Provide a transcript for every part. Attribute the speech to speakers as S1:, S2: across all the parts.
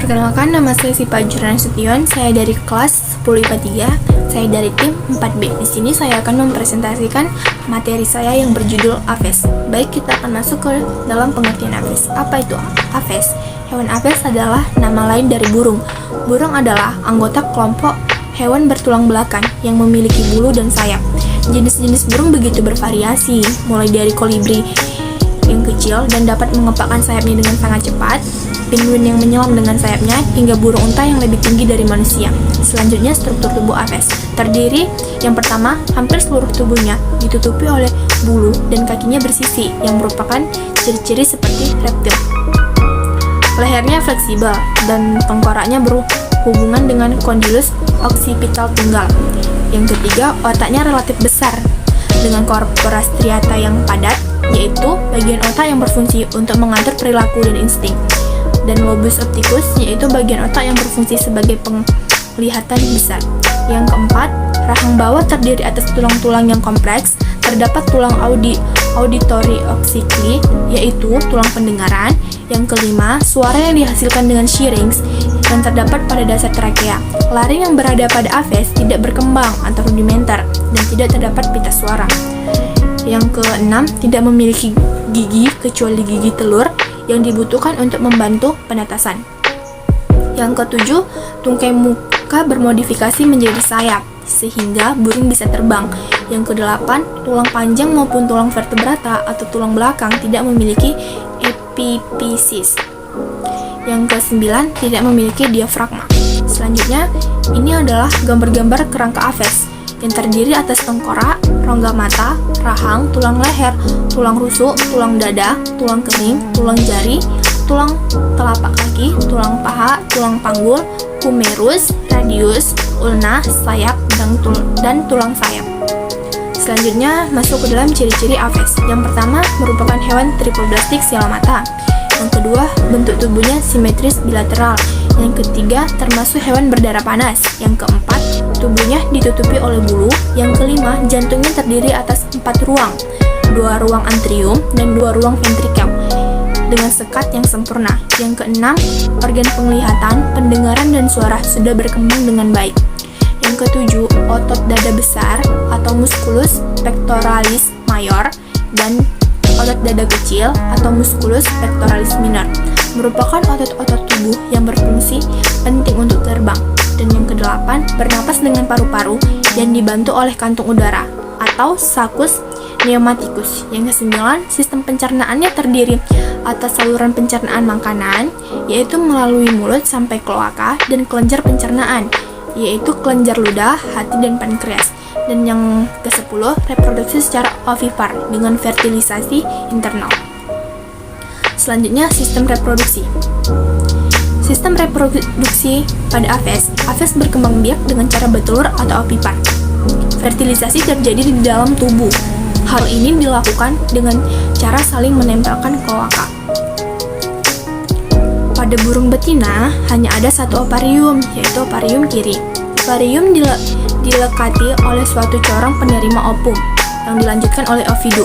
S1: Perkenalkan, nama saya Sipa Jurnan Sution. Saya dari kelas 10 IPA 3. Saya dari tim 4B. Di sini saya akan mempresentasikan materi saya yang berjudul Aves. Baik, kita akan masuk ke dalam pengertian Aves. Apa itu Aves? Hewan Aves adalah nama lain dari burung. Burung adalah anggota kelompok hewan bertulang belakang yang memiliki bulu dan sayap. Jenis-jenis burung begitu bervariasi, mulai dari kolibri yang kecil dan dapat mengepakkan sayapnya dengan sangat cepat, penguin yang menyelam dengan sayapnya, hingga burung unta yang lebih tinggi dari manusia. Selanjutnya, struktur tubuh Aves terdiri, yang pertama, hampir seluruh tubuhnya ditutupi oleh bulu dan kakinya bersisi, yang merupakan ciri-ciri seperti reptil. Lehernya fleksibel dan tengkoraknya berhubungan dengan kondilus oksipital tunggal. Yang ketiga, otaknya relatif besar dengan korpora striata yang padat, yaitu bagian otak yang berfungsi untuk mengatur perilaku dan insting, dan lobus opticus, yaitu bagian otak yang berfungsi sebagai penglihatan besar. Yang keempat, rahang bawah terdiri atas tulang-tulang yang kompleks. Terdapat tulang auditory oxycli, yaitu tulang pendengaran. Yang kelima, suara yang dihasilkan dengan syrinx yang terdapat pada dasar trakea. Laring yang berada pada Aves tidak berkembang atau rudimenter dan tidak terdapat pita suara. Yang keenam, tidak memiliki gigi kecuali gigi telur yang dibutuhkan untuk membantu penetasan. Yang ketujuh, tungkai muka bermodifikasi menjadi sayap sehingga burung bisa terbang. Yang kedelapan, tulang panjang maupun tulang vertebrata atau tulang belakang tidak memiliki epiphysis. Yang kesembilan, tidak memiliki diafragma. Selanjutnya, ini adalah gambar-gambar kerangka Aves yang terdiri atas tengkorak, rongga mata, rahang, tulang leher, tulang rusuk, tulang dada, tulang kering, tulang jari, tulang telapak kaki, tulang paha, tulang panggul, humerus, radius, ulna, sayap, dan tulang sayap. Selanjutnya, masuk ke dalam ciri-ciri Aves. Yang pertama, merupakan hewan triploblastik siala mata. Yang kedua, bentuk tubuhnya simetris bilateral. Yang ketiga, termasuk hewan berdarah panas. Yang keempat, tubuhnya ditutupi oleh bulu. Yang kelima, jantungnya terdiri atas 4 ruang, 2 ruang antrium dan 2 ruang ventrikel dengan sekat yang sempurna. Yang keenam, organ penglihatan, pendengaran, dan suara sudah berkembang dengan baik. Yang ketujuh, otot dada besar atau musculus pectoralis major dan otot dada kecil atau musculus pectoralis minor merupakan otot-otot tubuh yang berfungsi penting untuk terbang. Dan yang kedelapan, bernapas dengan paru-paru yang dibantu oleh kantung udara atau sakus pneumaticus. Yang kesembilan, sistem pencernaannya terdiri atas saluran pencernaan makanan, yaitu melalui mulut sampai kloaka, dan kelenjar pencernaan, yaitu kelenjar ludah, hati, dan pankreas. Dan yang ke-10, reproduksi secara ovipar dengan fertilisasi internal. Selanjutnya, sistem reproduksi. Sistem reproduksi pada Aves berkembang biak dengan cara bertelur atau ovipar. Fertilisasi terjadi di dalam tubuh. Hal ini dilakukan dengan cara saling menempelkan kloaka. Pada burung betina, hanya ada satu oparium, yaitu oparium kiri. Oparium dilekati oleh suatu corong penerima ovum yang dilanjutkan oleh ovidu.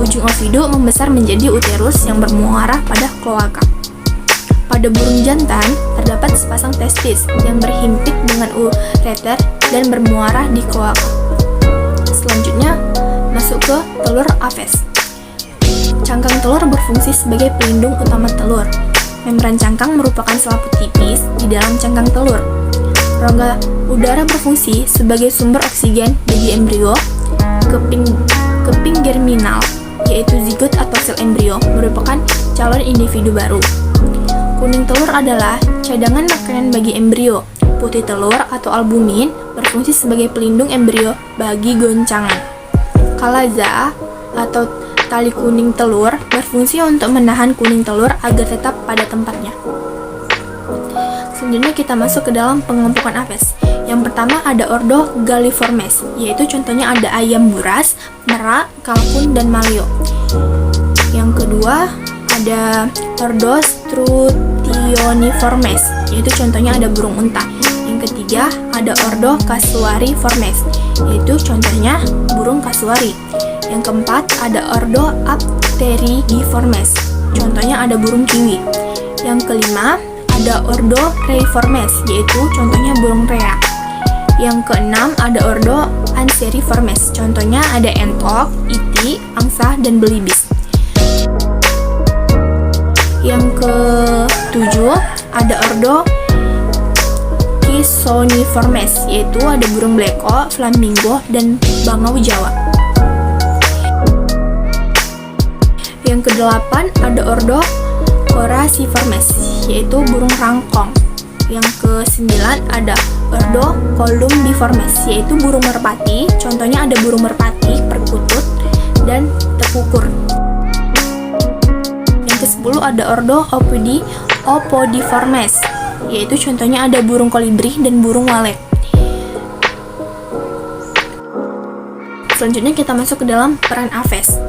S1: Ujung ovidu membesar menjadi uterus yang bermuara pada kloaka. Pada burung jantan, terdapat sepasang testis yang berhimpit dengan ureter dan bermuara di kloaka. Selanjutnya, masuk ke telur Aves. Cangkang telur berfungsi sebagai pelindung utama telur. Membran cangkang merupakan selaput tipis di dalam cangkang telur. Rongga udara berfungsi sebagai sumber oksigen bagi embrio. Keping germinal, yaitu zigot atau sel embrio, merupakan calon individu baru. Kuning telur adalah cadangan makanan bagi embrio. Putih telur atau albumin berfungsi sebagai pelindung embrio bagi goncangan. Kalaza atau tali kuning telur berfungsi untuk menahan kuning telur agar tetap pada tempatnya. Selanjutnya kita masuk ke dalam pengelompokan Aves. Yang pertama ada ordo Galliformes, yaitu contohnya ada ayam buras, merak, kalkun, dan maleo. Yang kedua ada ordo Strutioniformes, yaitu contohnya ada burung unta. Yang ketiga ada ordo Casuariiformes, yaitu contohnya burung kasuari. Yang keempat ada ordo Apterigiformes, contohnya ada burung kiwi. Yang kelima ada ordo Reiformes, yaitu contohnya burung rea. Yang keenam ada ordo Anseriformes, contohnya ada entok, iti, angsa, dan belibis. Yang ketujuh ada ordo Kisoniformes, yaitu ada burung bleko, flamingo, dan bangau Jawa. Yang kedelapan ada ordo Coraciformes, yaitu burung rangkong. Yang kesembilan ada ordo Columbiformes, yaitu burung merpati, contohnya ada burung merpati, perkutut, dan tekukur. Yang ke-10 ada ordo Opodiformes, yaitu contohnya ada burung kolibri dan burung walet. Selanjutnya kita masuk ke dalam peran Aves.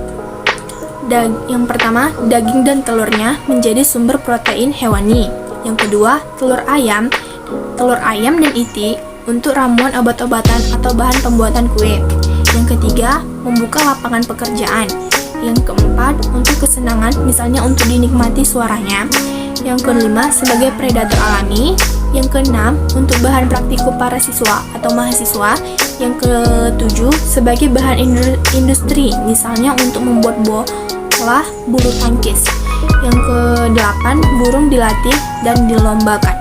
S1: Yang pertama, daging dan telurnya menjadi sumber protein hewani. Yang kedua, telur ayam dan iti untuk ramuan obat-obatan atau bahan pembuatan kue. Yang ketiga, membuka lapangan pekerjaan. Yang keempat, untuk kesenangan, misalnya untuk dinikmati suaranya. Yang kelima, sebagai predator alami. Yang keenam, untuk bahan praktikum para siswa atau mahasiswa. Yang ketujuh, sebagai bahan industri, misalnya untuk membuat bola bulu tangkis. Yang kedelapan, burung dilatih dan dilombakan.